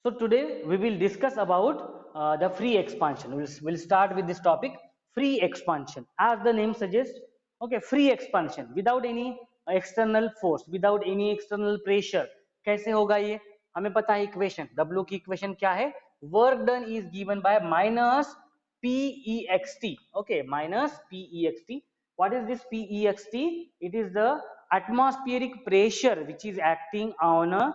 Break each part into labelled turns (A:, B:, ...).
A: So today we will discuss about the free expansion. We'll start with this topic, free expansion. As the name suggests, okay, free expansion without any external force, without any external pressure. कैसे होगा ये? हमें पता है equation, W की equation क्या है? Work done is given by minus PEXT. Okay, minus PEXT. What is this PEXT? It is the atmospheric pressure which is acting on a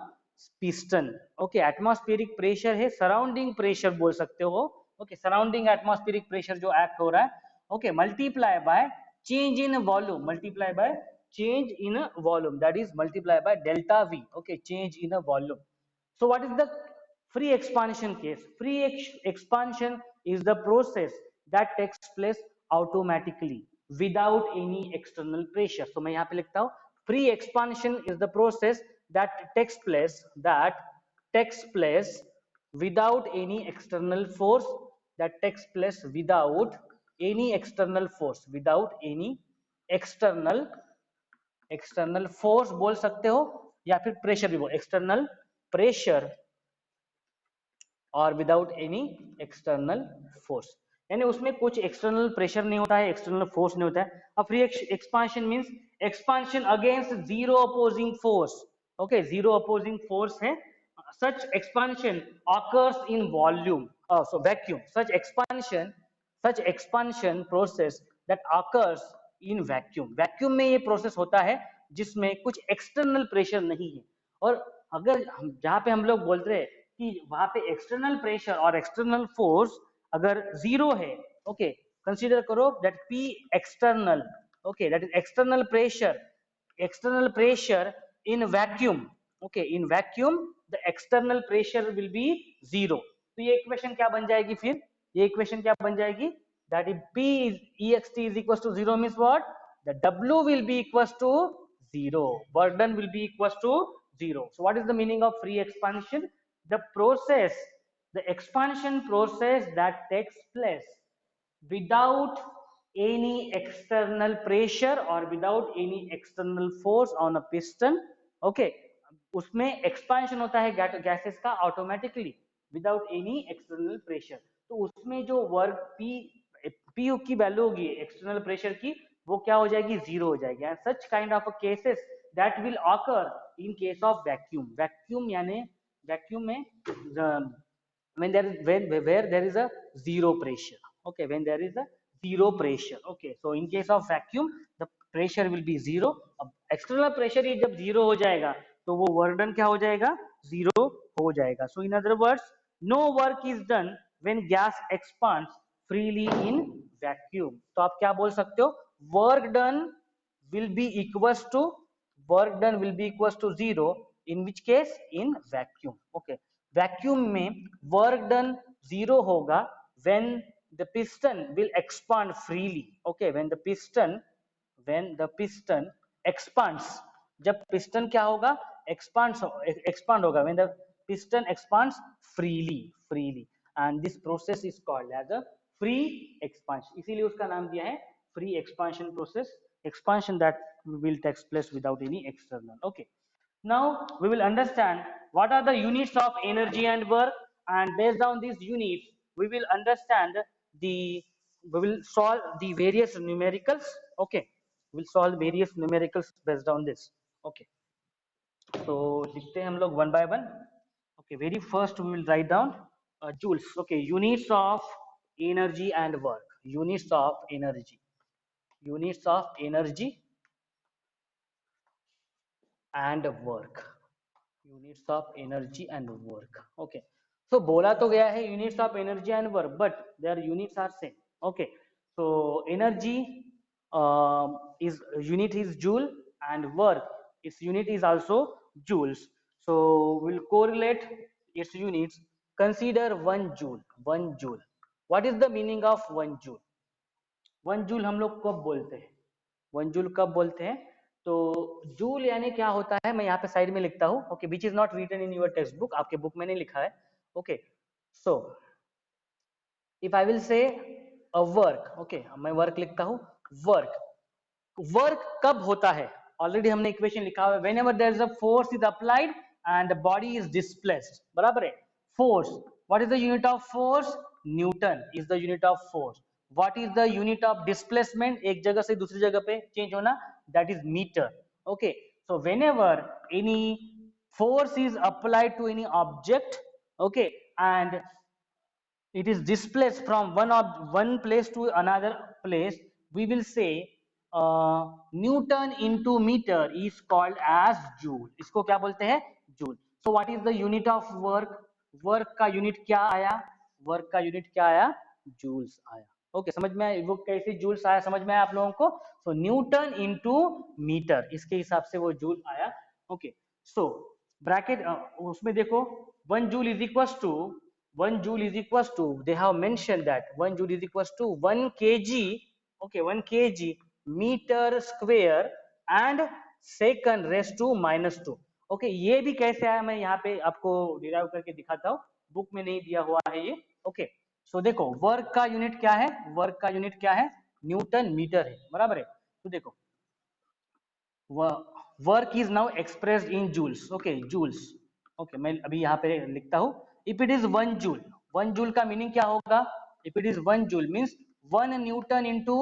A: piston. Okay, atmospheric pressure है, surrounding pressure बोल सकते हो. Okay, surrounding atmospheric pressure जो act हो रहा है. Okay, multiply by change in volume, multiply by change in a volume, that is multiply by delta V. Okay, change in a volume. So what is the free expansion case? Free expansion is the process that takes place automatically without any external pressure. So मैं यहाँ पे लिखता हूँ, free expansion is the process that takes place without any external force, that takes place without any external force, without any external force बोल सकते हो या फिर प्रेशर भी बोल, एक्सटर्नल प्रेशर और विदाउट एनी एक्सटर्नल फोर्स. यानी उसमें कुछ एक्सटर्नल प्रेशर नहीं होता है, एक्सटर्नल फोर्स नहीं होता है. अब free expansion means expansion against zero opposing force. Okay, zero opposing force है. Such expansion occurs in volume, so vacuum. Such expansion process that occurs in vacuum. Vacuum में ये प्रोसेस होता है जिसमें कुछ एक्सटर्नल प्रेशर नहीं है. और अगर जहां पे हम लोग बोलते हैं कि वहां पे एक्सटर्नल प्रेशर और एक्सटर्नल फोर्स अगर जीरो है, ओके, कंसीडर करो that P external, okay, that is external pressure in vacuum. Okay, in vacuum the external pressure will be zero. तो ये इक्वेशन क्या बन जाएगी फिर? ये इक्वेशन क्या बन जाएगी? That is P ext is equals to zero means what? The W will be equals to zero. Work done will be equals to zero. So what is the meaning of free expansion? The expansion process that takes place without any external pressure or without any external force on a piston. Okay, उसमें expansion होता है gases का automatically without any external pressure. तो उसमें जो work P की value होगी external pressure की, वो क्या हो जाएगी? जीरो हो जाएगी. And such kind of cases that will occur in case of vacuum. Vacuum यानी वैक्यूम में when where there is a zero pressure. Okay, when there is a zero pressure. Okay, so in case of vacuum the pressure will be zero. अब external pressure ही जब zero हो जाएगा तो वो work done क्या हो जाएगा? Zero हो जाएगा. So in other words, no work is done when gas expands freely in vacuum. तो आप क्या बोल सकते हो? Work done will be equals to zero. In which case? In vacuum. Okay, vacuum में वर्क डन जीरो होगा when the piston will expand freely. Okay, when the piston expands, जब piston क्या होगा? expand होगा when the piston expands freely and this process is called as a free expansion. इसीलिए उसका नाम दिया है free expansion process, expansion that will take place without any external. Okay, now we will understand what are the units of energy and work, and based on these units we will solve the various numericals. Okay, we'll solve various numericals based on this. Okay, so लिखते हैं हम लोग one by one. Okay, very first we will write down joules. Okay, units of energy and work. Units of energy and work. Units of energy and work. Okay, so बोला तो गया है units of energy and work, but their units are same. Okay, so energy is unit is joule and work its unit is also joules. So we'll correlate its units. Consider 1 joule. What is the meaning of 1 joule? 1 joule हम लोग कब बोलते हैं? 1 joule कब बोलते हैं? तो joule यानी क्या होता है, मैं यहाँ पे साइड में लिखता हूँ. Okay, which is not written in your text book, आपके बुक में नहीं लिखा है. Okay, so if I will say a work, okay, मैं वर्क लिखता हूँ. वर्क कब होता है? ऑलरेडी हमने इक्वेशन लिखा हुआ है, whenever there is a force is applied and the body is displaced. बराबर है, force. What is the unit of force? Newton is the unit of force. What is the unit of displacement? एक जगह से दूसरी जगह पे change होना, that is meter. Okay, so whenever any force is applied to any object, okay, and it is displaced from one place to another place, we will say Newton into meter is called as joule. इसको क्या बोलते हैं? Joule. So what is the unit of work? Work का unit क्या आया? Work का unit क्या आया? Joules आया. ओके, समझ में आया वो कैसे जूल्स आया? समझ में आया आप लोगों को? सो न्यूटन इंटू मीटर, इसके हिसाब से वो जूल आया. ओके, सो ब्रैकेट उसमें देखो 1 joule is equal to 1 joule is equals to, they have mentioned that 1 joule is equals to 1 kg, okay, 1 kg meter square and second raised to -2. Okay, ये भी कैसे आया मैं यहाँ पे आपको डिराइव करके दिखाता हूँ, बुक में नहीं दिया हुआ है ये. ओके, सो देखो वर्क का यूनिट क्या है? वर्क का यूनिट क्या है? न्यूटन मीटर है, बराबर है. तो देखो work is now expressed in joules. Okay, joules. Okay, मैं अभी यहाँ पे लिखता हूँ. If it is 1 joule, 1 joule का मीनिंग क्या होगा? If it is 1 joule means 1 newton into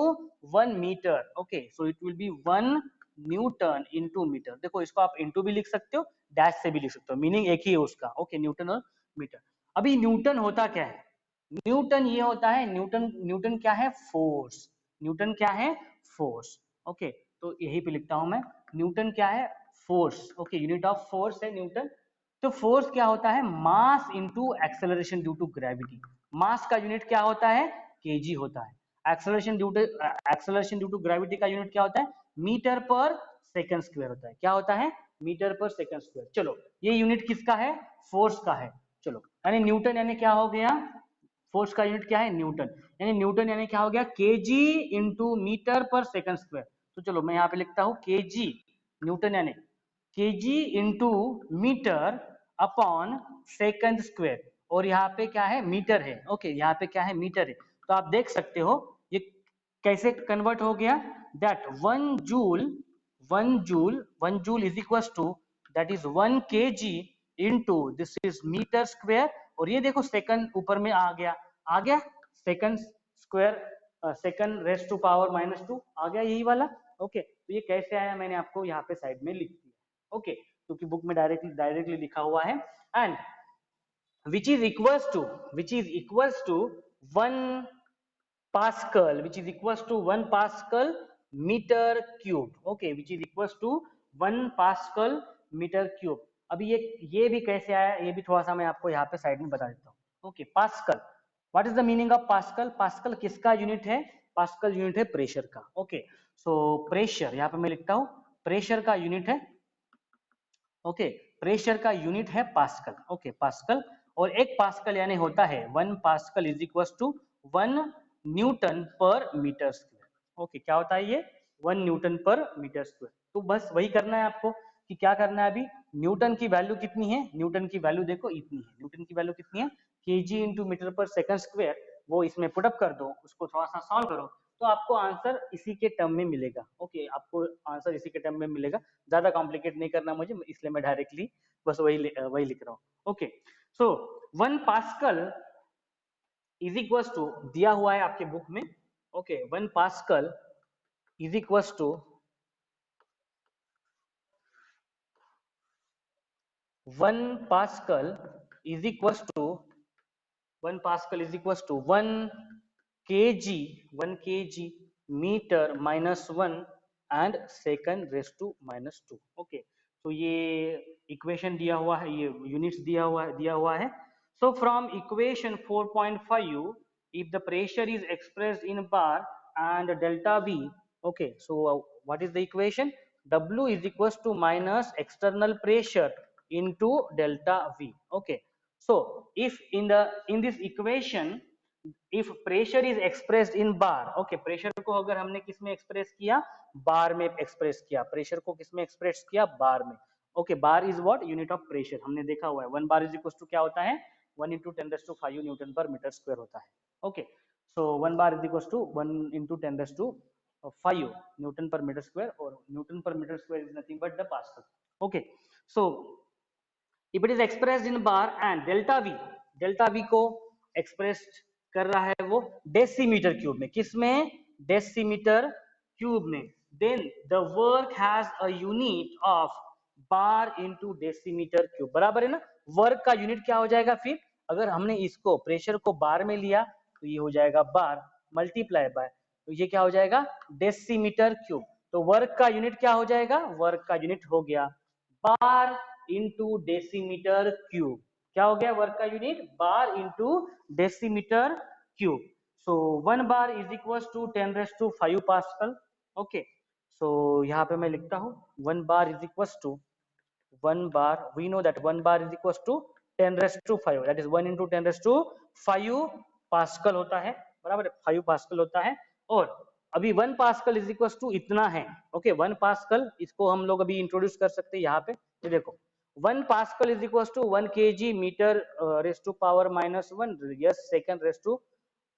A: 1 metre. Okay, so it will be 1 newton into metre. देखो इसको आप इंटू भी लिख सकते हो, डैश से भी लिख सकते हो, मीनिंग एक ही है उसका. ओके, न्यूटन और मीटर. अभी न्यूटन होता क्या है? न्यूटन ये होता है, न्यूटन न्यूटन क्या है? फोर्स. न्यूटन क्या है? फोर्स. ओके, तो यही पे लिखता हूं मैं. न्यूटन क्या है? Force. Okay, unit of force है न्यूटन. तो फोर्स क्या होता है? Mass into acceleration due to gravity. Mass का यूनिट क्या होता है? केजी होता है. एक्सेलरेशन ड्यू टू ग्रेविटी का यूनिट क्या होता है? मीटर पर सेकंड स्क्वायर होता है. क्या होता है? Metre per second square. चलो, ये यूनिट किसका है? फोर्स का है. चलो, यानी न्यूटन यानी क्या हो गया? फोर्स का यूनिट क्या है? न्यूटन. यानी न्यूटन यानी क्या हो गया? Kg into metre per second square. तो चलो मैं यहाँ पे लिखता हूँ केजी. न्यूटन यानी kg into metre upon second square. और यहाँ पे क्या है? मीटर है. ओके, यहाँ पे क्या है? मीटर है. तो आप देख सकते हो ये कैसे कन्वर्ट हो गया. That 1 joule is equal to, that is 1 kg into this is metre square. और ये देखो सेकंड ऊपर में आ गया second square, second raise to power -2 आ गया, यही वाला. ओके, तो ये कैसे आया मैंने आपको यहाँ पे साइड में लिख दिया. ओके, क्योंकि बुक में डायरेक्टली लिखा हुआ है. And which is equals to 1 Pascal, which is equals to 1 Pascal meter cube. Okay, which is equals to 1 Pascal meter cube. अभी ये भी कैसे आया, ये भी थोड़ा सा मैं आपको यहाँ पे साइड में बता देता हूँ. Okay, pascal. What is the meaning of pascal? Pascal किसका यूनिट है? पास्कल यूनिट है प्रेशर का. ओके, सो प्रेशर यहाँ पे मैं लिखता हूँ, प्रेशर का यूनिट है. ओके, प्रेशर का यूनिट है पास्कल. Okay, pascal. और एक पास्कल यानी होता है 1 pascal is equal to 1 newton per metre square. Okay, क्या होता है ये? 1 न्यूटन पर मीटर स्क्वायर. तो बस वही करना है आपको कि क्या करना है. अभी न्यूटन की वैल्यू कितनी है? न्यूटन की वैल्यू देखो इतनी है. न्यूटन की वैल्यू कितनी है? KG into metre per second square. वो इसमें पुटअप कर दो, उसको थोड़ा सा सॉल्व करो, तो आपको आंसर इसी के टर्म में मिलेगा. ओके, आपको आंसर इसी के टर्म में मिलेगा. ज्यादा कॉम्प्लिकेट नहीं करना मुझे, इसलिए मैं डायरेक्टली बस वही लिख रहा हूँ. Okay, so 1 pascal is equal to, दिया हुआ है आपके बुक में. Okay, 1 pascal is equal to 1 pascal is equal to 1 Pascal is equals to 1 kg meter -1 and second raised to -2. Okay, तो ये इक्वेशन दिया हुआ है, ये यूनिट्स दिया हुआ है. So from equation 4.5, if the pressure is expressed in bar and delta V, okay, so what is the equation? W is equals to minus external pressure into delta V. Okay, so if in this equation, if pressure is expressed in bar, okay, pressure को अगर हमने किस में express किया? बार में express किया. Pressure को किस में एक्सप्रेस किया? बार में. Okay, bar is what? Unit of pressure. हमने देखा हुआ है 1 बार इज इक्वल टू क्या होता है? 1 into 10⁵ newton per metre square होता है. Okay, so 1 bar is equal to 1 into 10⁵ newton per metre square, और newton per metre square is nothing but the pascal. Okay, so if it is expressed in bar and delta V, delta V को express कर रहा है वो decimetre cube में, किसमें, decimetre cube में। Then the work has a unit of bar into decimetre cube, बराबर है ना। वर्क का यूनिट क्या हो जाएगा फिर, अगर हमने इसको प्रेशर को बार में लिया तो ये हो जाएगा बार मल्टीप्लाई बाय, तो ये क्या हो जाएगा, डेसीमीटर क्यूब। तो वर्क का यूनिट क्या हो जाएगा, वर्क का यूनिट हो गया बार इंटू डेसीमीटर क्यूब। क्या हो गया वर्क का unit, bar into decimetre cube. So 1 bar is equal to 10⁵ pascal. Okay, so यहाँ पे मैं लिखता हूँ 1 bar is equal to 1 bar, we know that 1 bar is equals to 10⁵, that is 1 into 10⁵ pascal होता है, बराबर 5 पास्कल होता है। और अभी 1 पास्कल इज इक्वल टू इतना है। ओके, 1 पास्कल इसको हम लोग अभी इंट्रोड्यूस कर सकते हैं यहाँ पे। ये देखो 1 pascal is equal to 1 kg metre raise to power -1 yes second raise to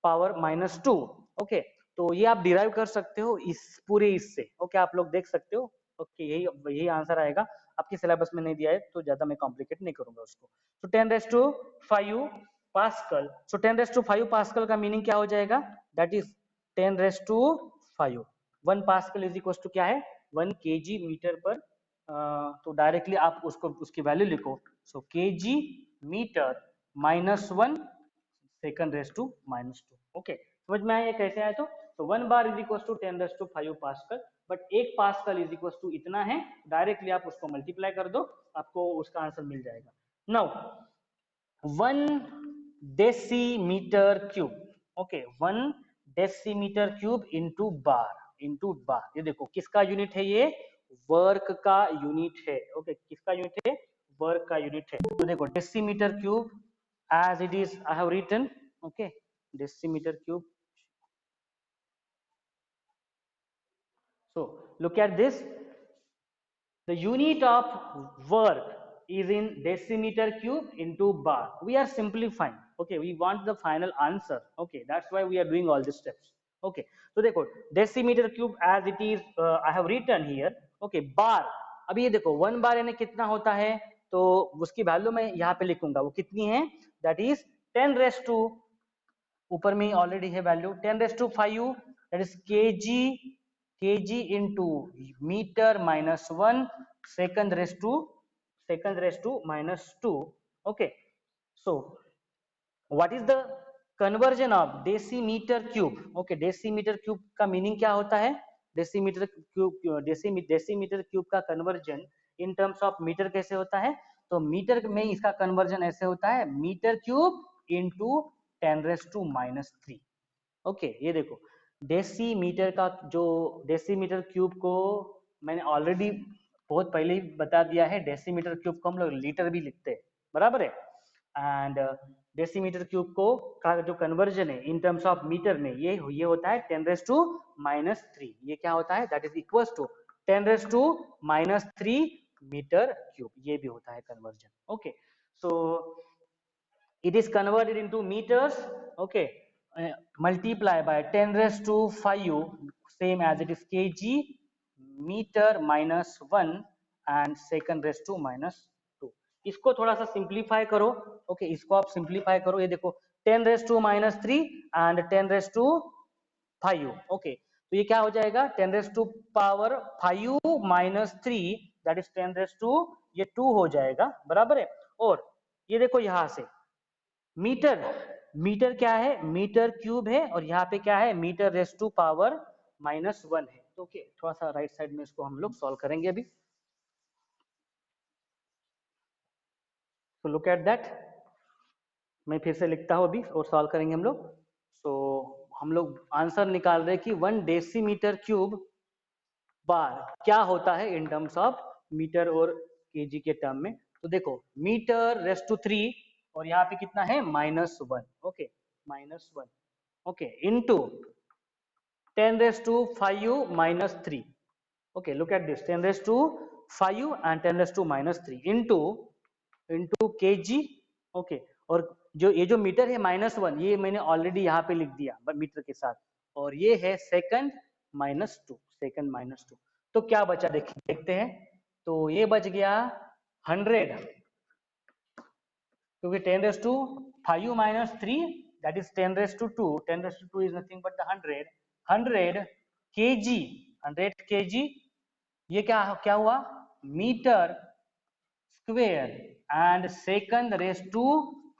A: power -2। Okay, तो ये आप डिराइव कर सकते हो इस पूरे इससे। ओके, आप लोग देख सकते हो। ओके, यही आंसर आएगा। आपके सिलेबस में नहीं दिया है तो ज्यादा मैं कॉम्प्लिकेट नहीं करूंगा उसको। तो 10⁵ पास्कल। सो 10⁵ पास्कल का मीनिंग क्या हो जाएगा, that is 10⁵ 1 pascal is equal to क्या है, 1 kg मीटर पर। तो डायरेक्टली आप उसको उसकी वैल्यू लिखो। So kg metre -1 second raise to -2। Okay, समझ में आया ये कैसे आया। तो 1 bar is equal to 10⁵ pascal, but 1 pascal is equal to इतना है, डायरेक्टली आप उसको मल्टीप्लाई कर दो, आपको उसका आंसर मिल जाएगा। Now 1 decimetre cube. Okay, 1 decimetre cube into bar, ये देखो किसका यूनिट है, ये वर्क का यूनिट है। ओके, किसका यूनिट है, वर्क का यूनिट है। तो देखो decimetre cube as it is I have written, okay, decimeter cube. So look at this, the unit of work is in decimeter cube into bar. We are simplifying, okay, we want the final answer, okay, that's why we are doing all these steps. Okay, so देखो decimeter cube as it is I have written here, okay, bar। अभी ये देखो 1 बार यानी कितना होता है, तो उसकी वैल्यू मैं यहाँ पे लिखूंगा, वो कितनी है, दैट इज 10⁵, ऊपर में ऑलरेडी है value 10⁵, that is kg into metre -1 second raise to -2। Okay, so what is the conversion of decimetre cube. Okay, decimetre cube का मीनिंग क्या होता है, डेसीमीटर क्यूब का conversion in terms of metre कैसे होता है, तो मीटर में इसका कन्वर्जन ऐसे होता है, मीटर क्यूब इंटू 10⁻⁻3। ओके, ये देखो डेसीमीटर का जो डेसीमीटर क्यूब को मैंने ऑलरेडी बहुत पहले ही बता दिया है, डेसीमीटर क्यूब को हम लोग लीटर भी लिखते हैं, बराबर है। एंड डेसीमीटर क्यूब को का जो कन्वर्जन है इन टर्म्स ऑफ मीटर में ये होता है 10⁻⁻3। ये क्या होता है, that is equal to 10⁻⁻3 metre cube, ये भी होता है conversion. Okay, so it is converted into meters, okay, multiply by 10⁵, same as it is kg metre -1 and second raised to -2। इसको थोड़ा सा सिंप्लीफाई करो। ओके, इसको आप सिंप्लीफाई करो, ये देखो 10⁻³ and 10⁻5। ओके, तो ये क्या हो जाएगा, 10⁻5 -3 दैट इज 10⁻, ये 2 हो जाएगा, बराबर है। और ये देखो यहाँ से मीटर क्या है, मीटर क्यूब है, और यहाँ पे क्या है, मीटर रेस टू पावर -1 है। तो ओके, थोड़ा सा राइट साइड में इसको हम लोग सॉल्व करेंगे अभी। तो लुक एट दैट, मैं फिर से लिखता हूँ अभी और सॉल्व करेंगे हम लोग। सो हम लोग आंसर निकाल रहे हैं कि 1 डेसीमीटर क्यूब बार क्या होता है इन टर्म्स ऑफ मीटर और केजी के टर्म में। तो देखो मीटर रेस टू 3 और यहाँ पे कितना है -1। Okay, -1, okay, into 10⁵ -3। Okay, look at this 10⁵ and 10⁻³ into kg। Okay, और जो ये जो मीटर है -1, ये मैंने ऑलरेडी यहाँ पे लिख दिया मीटर के साथ, और ये है सेकंड -2। तो क्या बचा देखते हैं। तो ये बच गया 100, क्योंकि 10⁻⁴ 5 minus 3, that is 10 raised to 2. 10 raised to 2 is nothing but the 100. 100 kg, 100 kg, ये क्या हुआ, metre square, and second raise to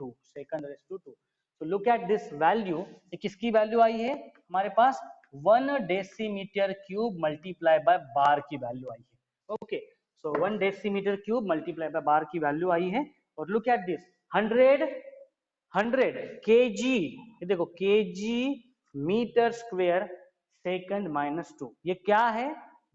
A: 2, second raise to 2. तो लुक एट दिस वैल्यू, ये किसकी वैल्यू आई है हमारे पास, 1 decimetre cube multiply by bar की वैल्यू आई है. Okay, so 1 decimetre cube multiply by bar की वैल्यू आई है. और लुक एट दिस 100 केजी, ये देखो kg metre square second minus 2, ये क्या है,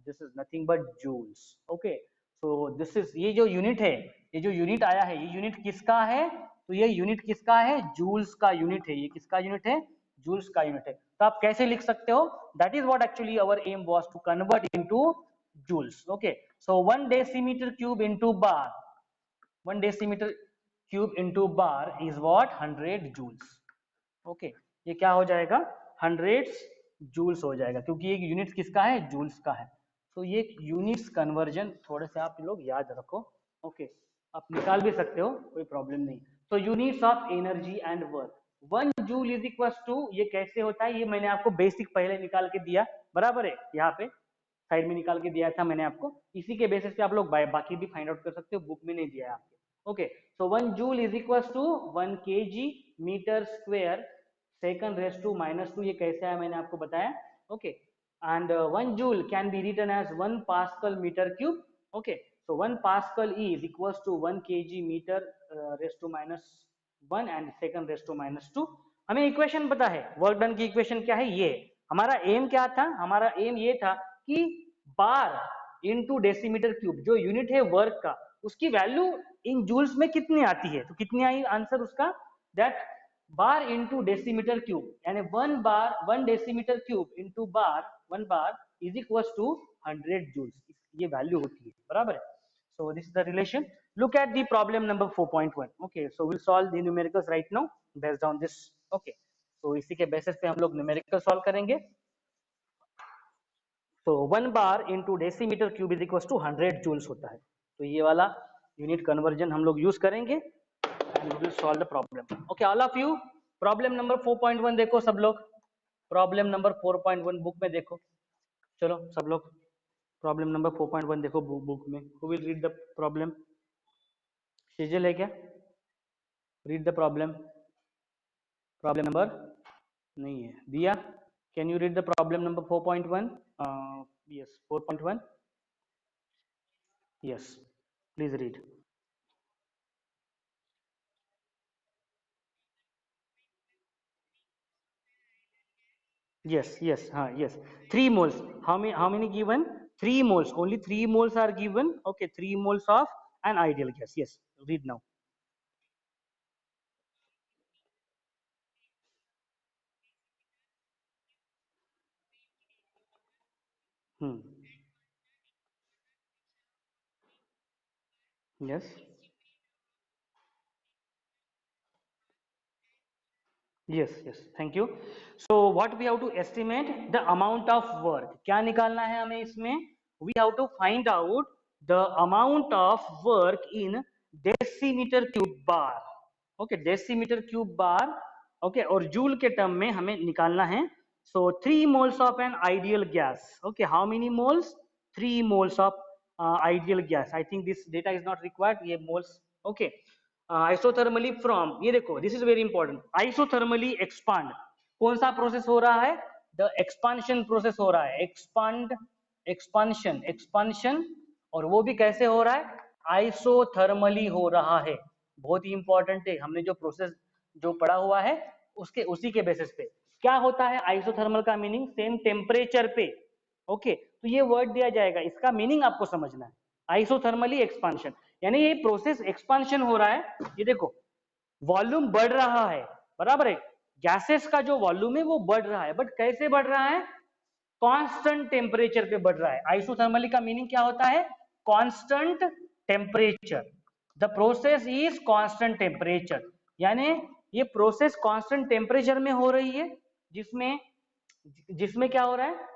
A: this is nothing but joules. Okay, so this is, ये जो यूनिट है, ये जो यूनिट आया है, ये यूनिट किसका है, तो ये यूनिट किसका है, जूल्स का यूनिट है. ये किसका यूनिट है, जूल्स का यूनिट है. तो आप कैसे लिख सकते हो, that is what actually our aim was to convert into joules. Okay, so 1 decimetre cube into bar, 1 decimetre cube into bar is what, 100 joules. Okay, ये क्या हो जाएगा, 100 जूल्स हो जाएगा, क्योंकि ये यूनिट किसका है, जूल्स का है. तो ये यूनिट्स कन्वर्जन थोड़े से आप लोग याद रखो. ओके, आप निकाल भी सकते हो, कोई प्रॉब्लम नहीं. तो units of energy and work, 1 joule is equal to, ये कैसे होता है, ये मैंने आपको बेसिक पहले निकाल के दिया, बराबर है, यहाँ पे साइड में निकाल के दिया था मैंने आपको. इसी के बेसिस पे आप लोग बाकी भी फाइंड आउट कर सकते हो, बुक में नहीं दिया है आपके. Okay, so 1 joule is equal to 1 kg metre square second raise to minus 2, ये कैसे आया मैंने आपको बताया. Okay, and 1 joule can be written as 1 pascal meter cube. Okay, so 1 pascal is equals to 1 kg meter raised to minus 1 and second raised to minus 2. हमें equation पता है, work done की इक्वेशन क्या है, ये हमारा एम क्या था, हमारा एम ये था कि बार इनटू डेसीमीटर क्यूब, जो यूनिट है वर्क का, उसकी वैल्यू इन जूल्स में कितनी आती है, तो कितनी आई आंसर उसका, that bar into decimetre cube, यानी 1 bar 1 decimetre cube into bar 1 bar is equal to 100 joules, ये वैल्यू होती है, बराबर है. So this is the relation. Look at the problem number 4.1. Okay, so will solve the numericals right now based on this. Okay, तो इसी के basis पे हम लोग न्यूमेरिकल सॉल्व करेंगे. तो 1 bar into decimetre cube is equal to 100 joules होता है. तो ये वाला यूनिट कन्वर्जन हम लोग यूज करेंगे and we will solve the problem. Okay, all of you, problem number 4.1 देखो सब लोग, problem number 4.1 बुक में देखो, चलो सब लोग problem number 4.1 देखो बुक में. Who will read the problem? शेजल है क्या? Read the problem. Problem number नहीं है. दिया, can you read the problem number 4.1? Yes, 4.1. Yes, please read. Yes, yes, yes. 3 moles. How many given? 3 moles. Only 3 moles are given. Okay, 3 moles of an ideal gas. Yes, read now. Hmm. Yes. Yes, yes. Thank you. So what we have to estimate the amount of work. क्या निकालना है हमें इसमें? We have to find out the amount of work in decimeter cube bar. Okay, decimeter cube bar. Okay, और joule के term में हमें निकालना है. So 3 moles of an ideal gas. Okay, how many moles? 3 moles of ideal gas. I think this data is not required. ये moles. Okay. Isothermally from, ये देखो this is very important, isothermally expand, कौन सा process हो रहा है, the expansion process हो रहा है, एक्सपांड, एक्सपांशन, एक्सपांशन, और वो भी कैसे हो रहा है, आइसोथर्मली हो रहा है. बहुत ही इंपॉर्टेंट है, हमने जो प्रोसेस जो पढ़ा हुआ है उसके उसी के बेसिस पे क्या होता है, आइसोथर्मल का मीनिंग सेम टेम्परेचर पे. ओके, तो ये वर्ड दिया जाएगा, इसका मीनिंग आपको समझना है, आइसोथर्मली एक्सपांशन, यानी ये प्रोसेस एक्सपांशन हो रहा है. ये देखो वॉल्यूम बढ़ रहा है, बराबर है, गैसेस का जो वॉल्यूम है वो बढ़ रहा है, बट कैसे बढ़ रहा है, कांस्टेंट टेम्परेचर पे बढ़ रहा है. आइसोथर्मली का मीनिंग क्या होता है, constant temperature, the process is constant temperature, यानी ये प्रोसेस कांस्टेंट टेम्परेचर में हो रही है, जिसमें जिसमें क्या हो रहा है,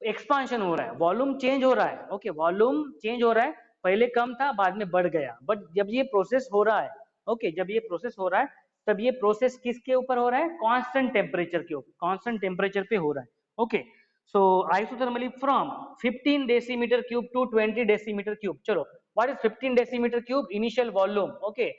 A: एक्सपांशन हो रहा है, वॉल्यूम चेंज हो रहा है. ओके, वॉल्यूम चेंज हो रहा है, पहले कम था बाद में बढ़ गया, बट जब ये प्रोसेस हो रहा है, ओके, जब ये प्रोसेस हो रहा है तब ये प्रोसेस किसके ऊपर हो रहा है, कांस्टेंट टेम्परेचर के ऊपर, कांस्टेंट टेम्परेचर पे हो रहा है। Okay, so isothermally from 15 decimetre cube to 20 decimetre cube. चलो, what is 15 decimetre cube? Initial volume. Okay,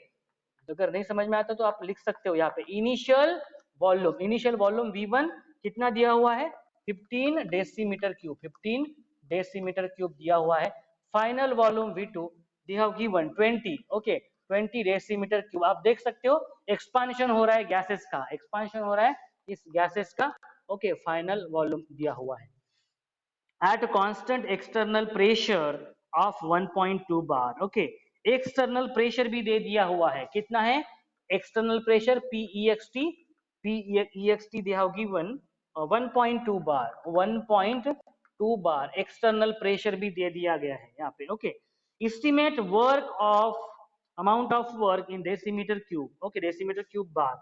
A: अगर नहीं समझ में आता तो आप लिख सकते हो यहाँ पे initial volume. Initial volume V1 कितना दिया हुआ है, 15 डेसीमीटर क्यूब, 15 डेसीमीटर क्यूब दिया हुआ है। Final volume V2 they have given 20, okay, 20 decimetre cube. आप देख सकते हो एक्सपांशन हो रहा है गैसेस का, एक्सपांशन हो रहा है इस गैसेस का। ओके, फाइनल वॉल्यूम दिया हुआ है at constant external pressure of 1.2 bar। Okay, external pressure भी दे दिया हुआ है, कितना है external pressure PEXT they have given 1.2 bar, 1.2 bar external pressure भी दे दिया गया है यहाँ पे। Okay, estimate work of amount of work in decimeter cube, okay, decimeter cube bar।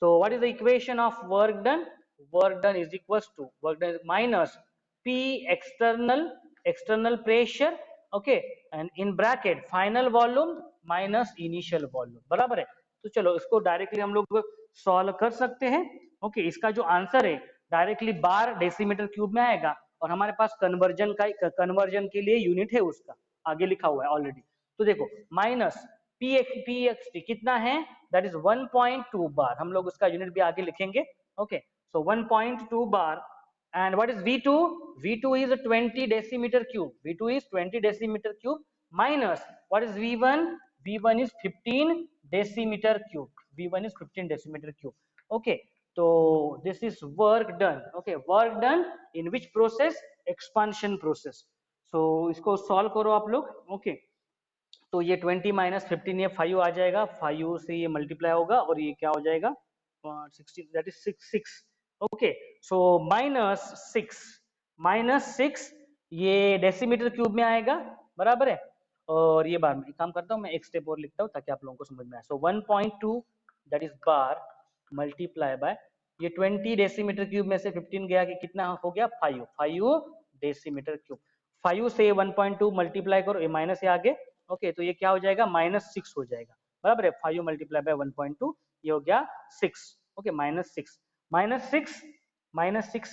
A: So what is the equation of work done? Work done is equals to work done minus P external pressure, okay, and in bracket final volume minus initial volume, बराबर है। तो चलो इसको directly हम लोग solve कर सकते हैं। ओके, इसका जो आंसर है डायरेक्टली बार डेसीमीटर क्यूब में आएगा, और हमारे पास कन्वर्जन के लिए यूनिट है उसका आगे लिखा हुआ है ऑलरेडी। तो देखो माइनस PXT कितना है, दैट इज 1.2 बार, हम लोग उसका यूनिट भी आगे लिखेंगे। Okay, so 1.2 bar. And what is V2? V2 is 20 decimeter cube. V2 is 20 decimeter cube minus what is V1? V1 is 15 decimeter cube. V1 is 15 decimeter cube. Okay, so this is work done. Okay, work done in which process? Expansion process. So इसको solve करो आप लोग। Okay, तो ये 20 minus 15 ये 5 आ जाएगा, 5 से ये मल्टीप्लाई होगा और ये क्या हो जाएगा 60, that is 6। Okay, so minus 6 ये डेसीमीटर क्यूब में आएगा, बराबर है। और ये बार में काम करता हूँ मैं, एक स्टेप और लिखता हूँ ताकि आप लोगों को समझ में आए। सो 1.2 that is bar multiply by ये 20 डेसीमीटर क्यूब में से 15 गया कि कितना हो गया 5 डेसीमीटर क्यूब। 5 से 1.2 मल्टीप्लाई करो, ये माइनस है आगे। ओके, तो ये क्या हो जाएगा -6 हो जाएगा, बराबर है। 5 मल्टीप्लाई बाय 1.2 ये हो गया 6। ओके, -6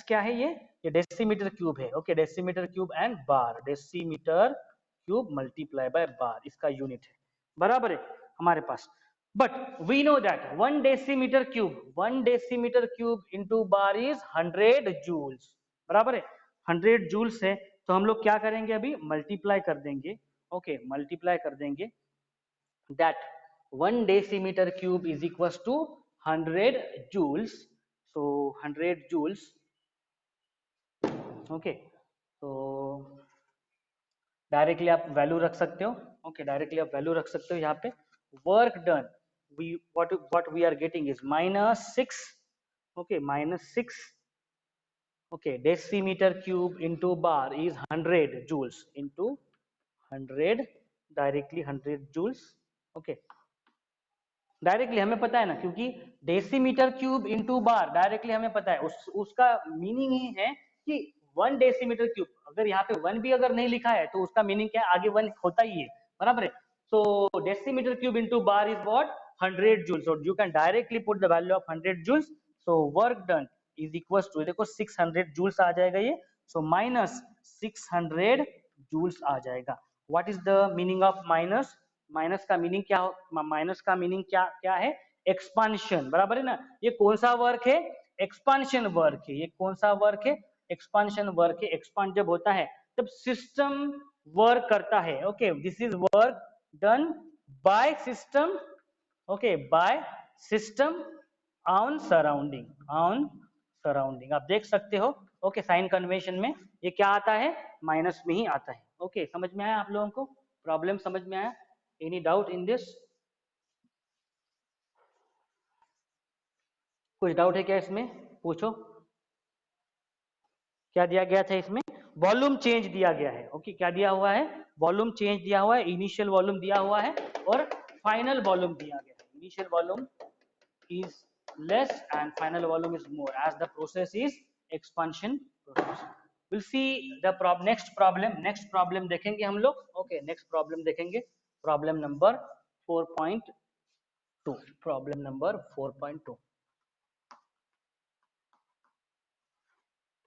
A: क्या है ये डेसीमीटर क्यूब है। Okay, decimetre cube and bar, decimetre cube multiply by bar इसका यूनिट है, बराबर है हमारे पास। But we know that 1 decimetre cube into bar is 100 joules, बराबर है। 100 जूल्स है, तो हम लोग क्या करेंगे अभी मल्टीप्लाई कर देंगे। ओके, मल्टीप्लाई कर देंगे that 1 decimeter cube is equals to 100 joules। so 100 joules। Okay, तो डायरेक्टली आप वैल्यू रख सकते हो। ओके, डायरेक्टली आप वैल्यू रख सकते हो यहाँ पे। Work done we what we are getting is -6। okay, -6। okay, decimeter cube into bar is 100 joules into 100, directly 100 joules। okay, directly हमें पता है ना, क्योंकि डेसीमीटर क्यूब इंटू बार डायरेक्टली हमें पता है, उसका मीनिंग ही है कि 1 डेसीमीटर क्यूब। अगर यहाँ पे 1 भी अगर नहीं लिखा है तो उसका मीनिंग क्या है, आगे 1 होता ही है, बराबर है। So decimetre cube into bar is what 100 joules, और you can directly put the value of 100 joules. So work done is equals to, देखो 600 जूल्स आ जाएगा ये, सो -600 जूल्स आ जाएगा। What is the meaning of minus? Minus का meaning क्या, minus का meaning क्या है, एक्सपांशन, बराबर है ना। ये कौन सा वर्क है, एक्सपांशन वर्क है। ये कौन सा वर्क है, एक्सपांशन वर्क है। एक्सपांड जब होता है तब सिस्टम वर्क करता है। Okay, this is work done by system. Okay, by system on surrounding आप देख सकते हो। ओके, साइन कन्वेंशन में ये क्या आता है, माइनस में ही आता है। ओके, समझ में आया आप लोगों को, प्रॉब्लम समझ में आया? Any doubt in this? कुछ डाउट है क्या इसमें, पूछो। क्या दिया गया था इसमें, वॉल्यूम चेंज दिया गया है। ओके, क्या दिया हुआ है, वॉल्यूम चेंज दिया हुआ है, इनिशियल वॉल्यूम दिया हुआ है और फाइनल वॉल्यूम दिया गया है। Initial volume is less and final volume is more as the process is expansion process। we'll see the next problem देखेंगे हम लोग। okay, next problem देखेंगे, problem number 4.5। 2. Problem number 4.2.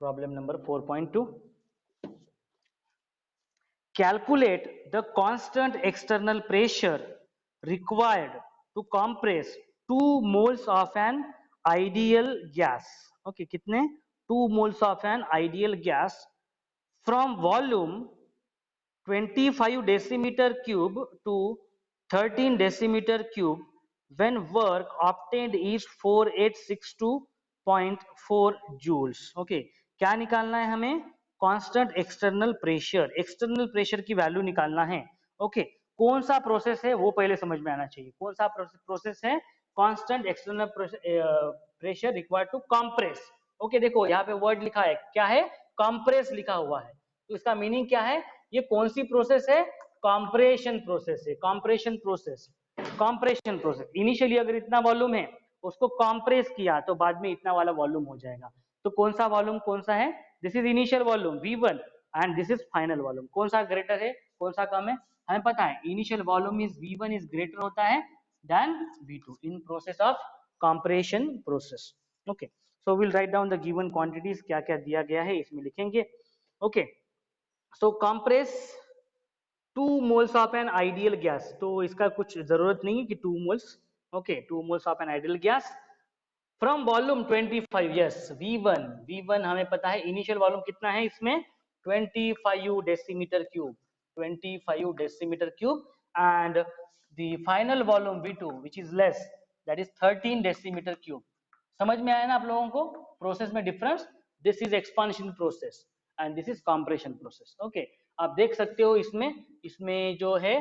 A: Problem number 4.2. Calculate the constant external pressure required to compress 2 moles of an ideal gas. Okay, कितने? 2 moles of an ideal gas from volume 25 decimeter cube to 13 decimeter cube when work obtained is 4862.4 joules. Okay, क्या निकालना है हमें? Constant external pressure की value निकालना है. Okay, कौन सा प्रोसेस है वो पहले समझ में आना चाहिए. कौन सा प्रोसेस है? Constant external pressure required to compress. Okay, देखो यहाँ पे वर्ड लिखा है, क्या है? कंप्रेस लिखा हुआ है. तो इसका मीनिंग क्या है? ये कौन सी प्रोसेस है? कंप्रेशन प्रोसेस है. कंप्रेशन प्रोसेस इनिशियली अगर इतना वॉल्यूम है उसको कंप्रेस किया तो बाद में इतना वाला वॉल्यूम हो जाएगा. तो कौन सा वॉल्यूम कौन सा है? This is initial volume V1 and this is final volume. कौन सा ग्रेटर है, कौन सा कम है? हमें पता है initial volume is V1 is greater होता है then V2 in process of compression process. Okay, so will write down the given quantities. क्या क्या दिया गया है इसमें लिखेंगे. Okay, so compress 2 moles of an ideal gas. तो इसका कुछ जरूरत नहीं है कि 2 moles. Okay, 2 moles of an ideal gas from volume 25. yes, V1 हमें पता है इनिशियल वॉल्यूम कितना है इसमें? 25 decimeter cube. 25 decimeter cube and the final volume V2 which is less, that is 13 decimeter cube. समझ में आया ना आप लोगों को प्रोसेस में difference? This is expansion process and this is compression process. Okay, आप देख सकते हो इसमें जो है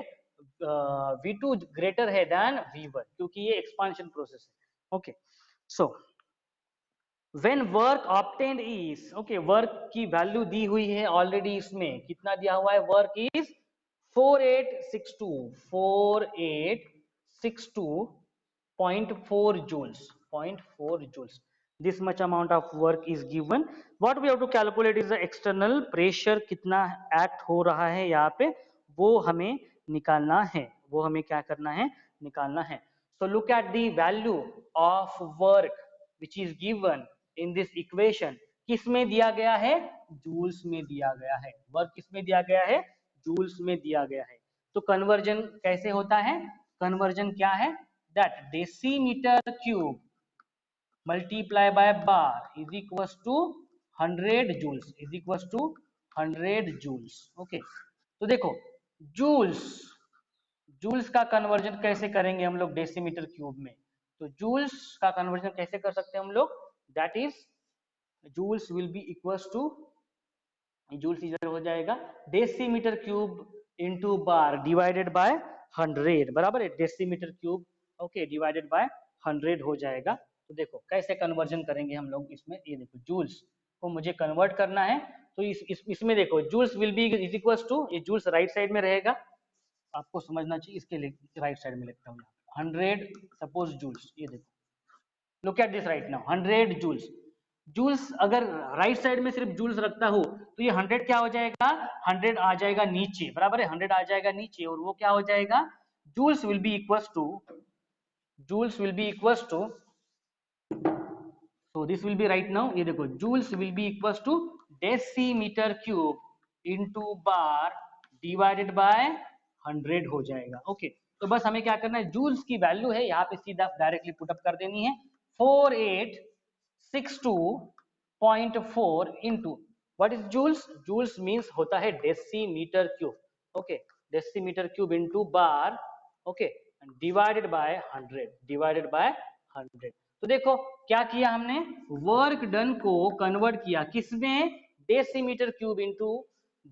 A: V2 ग्रेटर है देन V1 क्योंकि ये एक्सपांशन प्रोसेस है. Okay, so when work obtained is, okay, work की वैल्यू दी हुई है ऑलरेडी. इसमें कितना दिया हुआ है? Work is 4862.4 joules. 0.4 joules. This much amount of work is given. What we have to calculate is the external pressure. कितना एक्ट हो रहा है यहाँ पे वो हमें निकालना है. वो हमें क्या करना है? निकालना है. So look at the value of work which is given in this equation. किस में दिया गया है? जूल्स में दिया गया है. वर्क किस में दिया गया है? जूल्स में दिया गया है. तो कन्वर्जन कैसे होता है? कन्वर्जन क्या है? That decimetre cube multiply by bar is equals to 100 joules. Is equals to 100 joules. Okay, तो देखो जूल्स जूल्स का कन्वर्जन कैसे करेंगे हम लोग डेसीमीटर क्यूब में? तो जूल्स का कन्वर्जन कैसे कर सकते हैं हम लोग? That is joules will be equals to, joules इधर हो जाएगा decimetre cube into bar divided by 100. बराबर है, decimetre cube. Okay, divided by 100 हो जाएगा. तो देखो कैसे कन्वर्जन करेंगे हम लोग इसमें. ये देखो जूल्स को मुझे कन्वर्ट करना है तो इसमें देखो joules will be is equals to, ये जूल्स राइट साइड में रहेगा, आपको समझना चाहिए, इसके लिए राइट साइड में लिखता हूँ 100 सपोज जूल्स. ये देखो, look at this right now, 100 joules. Joules अगर राइट साइड में सिर्फ जूल्स रखता हूं तो ये 100 क्या हो जाएगा? 100 आ जाएगा नीचे. बराबर है, 100 आ जाएगा नीचे और वो क्या हो जाएगा? Joules will be equals to, joules will be equals to, so this will be right now. ये देखो joules will be equals to decimetre cube into bar divided by 100 हो जाएगा. ओके, तो बस हमें क्या करना है? जूल्स की वैल्यू है यहाँ पे सीधा डायरेक्टली पुट अप कर देनी है. 4862.4 into what is joules? Joules means होता है decimetre cube. Okay, decimetre cube into bar. Okay, divided by 100. Divided by 100. तो देखो क्या किया हमने? वर्क डन को कन्वर्ट किया किसमें? डेसीमीटर क्यूब इनटू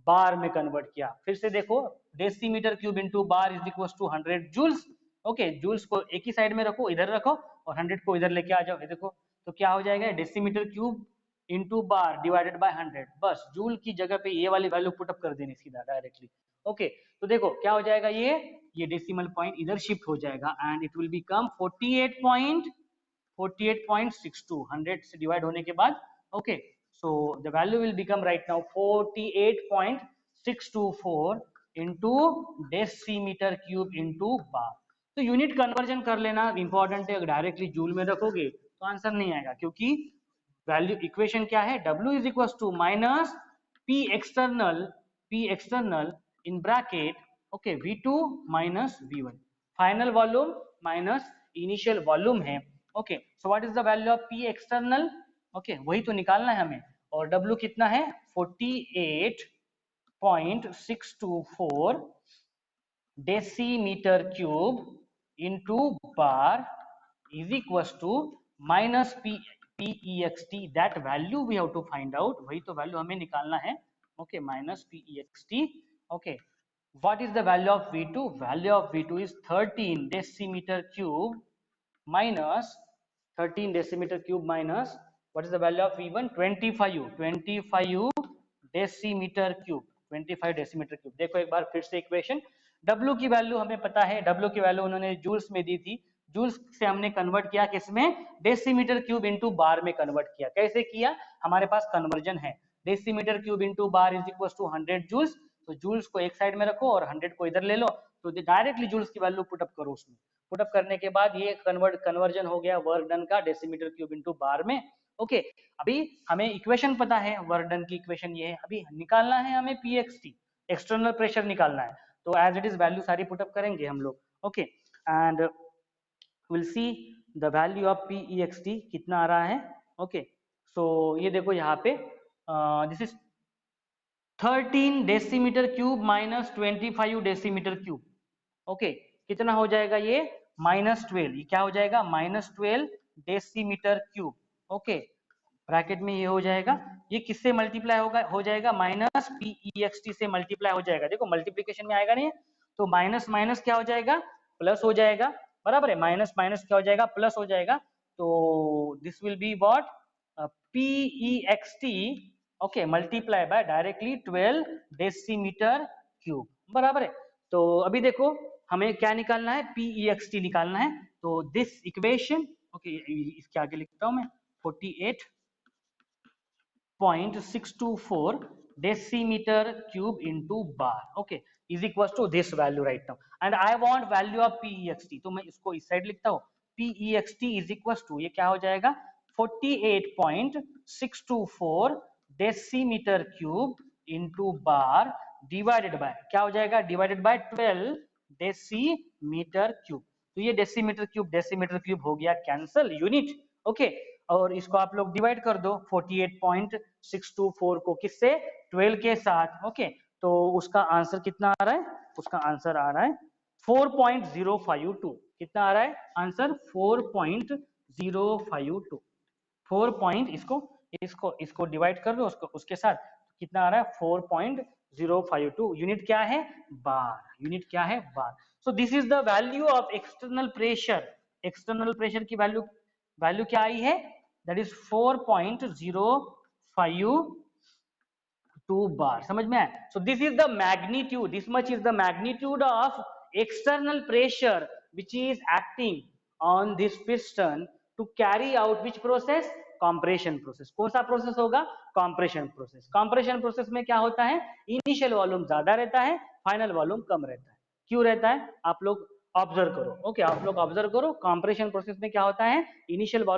A: बार में कन्वर्ट किया. फिर से देखो, decimetre cube into bar is equal to 100 joules. Okay, joules को एक ही साइड में रखो, इधर रखो और 100 को इधर लेके आ जाओ. ये देखो तो क्या हो जाएगा? Decimetre cube into bar divided by 100. बस जूल की जगह पे ये वाली वैल्यू पुट अप कर देनी सीधा डायरेक्टली. ओके, तो देखो क्या हो जाएगा? ये डेसिमल पॉइंट इधर शिफ्ट हो जाएगा एंड इट विल बिकम 48.62 100 से डिवाइड होने के बाद. Okay, so the value will become right now 48.624 into decimeter cube into bar. तो यूनिट कन्वर्जन कर लेना इंपॉर्टेंट है, डायरेक्टली जूल में रखोगे तो आंसर नहीं आएगा, क्योंकि वैल्यू इक्वेशन क्या है, W is equal to minus P external in bracket okay V2 minus V1, final volume minus initial volume है। Okay, so what is the value of P external, okay वही तो निकालना है हमें, और W कितना है 48.624 decimetre cube into bar is equals to minus PEXT, that value we have to find out, वही तो वैल्यू हमें निकालना है। Okay, minus PEXT। Okay, what is the value of V2? Value of V2 is 13 decimeter cube minus 13 decimeter cube minus what is the value of V1? 25 decimeter cube, 25 decimeter cube। देखो एक बार फिर से equation, W की value हमें पता है, W की value उन्होंने जूल्स में दी थी, जूल्स से हमने कन्वर्ट किया किसमें, डेसीमीटर क्यूब इनटू बार में कन्वर्ट किया। कैसे किया, हमारे पास कन्वर्जन है, decimetre cube into bar is equal to 100 joules, तो जूल्स को एक साइड में रखो और 100 को इधर ले लो, तो डायरेक्टली जूल्स की वैल्यू पुटअप करो उसमें, पुटअप करने के बाद ये कन्वर्जन हो गया वर्क डन का डेसीमीटर क्यूब इनटू बार में। ओके, अभी हमें इक्वेशन पता है, वर्क डन की इक्वेशन ये है, अभी निकालना है हमें PXT, एक्सटर्नल प्रेशर निकालना है, तो एज इट इज वैल्यू सारी पुटअप करेंगे हम लोग। Okay, and will see the value of PEXT कितना आ रहा है। ओके, सो ये देखो यहाँ पे this is 13 decimetre cube minus 25 decimetre cube. Okay, कितना हो जाएगा ये, -12, ये क्या हो जाएगा, -12 डेसीमीटर क्यूब। ओके, ब्रैकेट में ये हो जाएगा, ये किससे मल्टीप्लाई होगा, हो जाएगा माइनस PEXT से मल्टीप्लाई हो जाएगा। देखो मल्टीप्लीकेशन में आएगा नहीं, तो माइनस माइनस क्या हो जाएगा, प्लस हो जाएगा, बराबर है, माइनस माइनस क्या हो जाएगा, प्लस हो जाएगा, तो this will be what, PEXT okay multiply by directly 12 decimetre cube, बराबर है। तो अभी देखो हमें क्या निकालना है, PEXT निकालना है, तो दिस इक्वेशन ओके इसके आगे लिखता हूं मैं 48.624 decimeter cube into bar okay is equals to this value right now, and I want value of PEXT, तो मैं इसको इस साइड लिखता हूँ, PEXT is equals to ये क्या हो जाएगा 48.624 decimeter cube into bar divided by क्या हो जाएगा, डिवाइडेड बाय 12 डेसीमीटर क्यूब, तो ये डेसीमीटर क्यूब हो गया कैंसल यूनिट। ओके, और इसको आप लोग डिवाइड कर दो 48.624 को किससे, 12 के साथ। ओके, तो उसका आंसर कितना आ रहा है, उसका आंसर आ रहा है 4.052, कितना आ रहा है आंसर 4.052, 4 पॉइंट इसको डिवाइड कर दो उसके साथ, कितना आ रहा है 4.052, यूनिट क्या है बार, यूनिट क्या है bar. So this is the value of external pressure, external pressure की वैल्यू क्या आई है, दैट इज 4.052 बार, समझ में आया। So this is the magnitude, this much is the magnitude of external pressure which is acting on this piston to carry out which process, compression process. कौन सा process होगा, कॉम्प्रेशन प्रोसेस। कॉम्प्रेशन प्रोसेस में क्या होता है, initial volume ज्यादा रहता है, फाइनल वॉल्यूम कम रहता है। क्यों रहता है, आप लोग ऑब्जर्व करो। ओके, आप लोग ऑब्जर्व करो, कॉम्प्रेशन प्रोसेस में क्या होता है, इनिशियल वॉल्यूम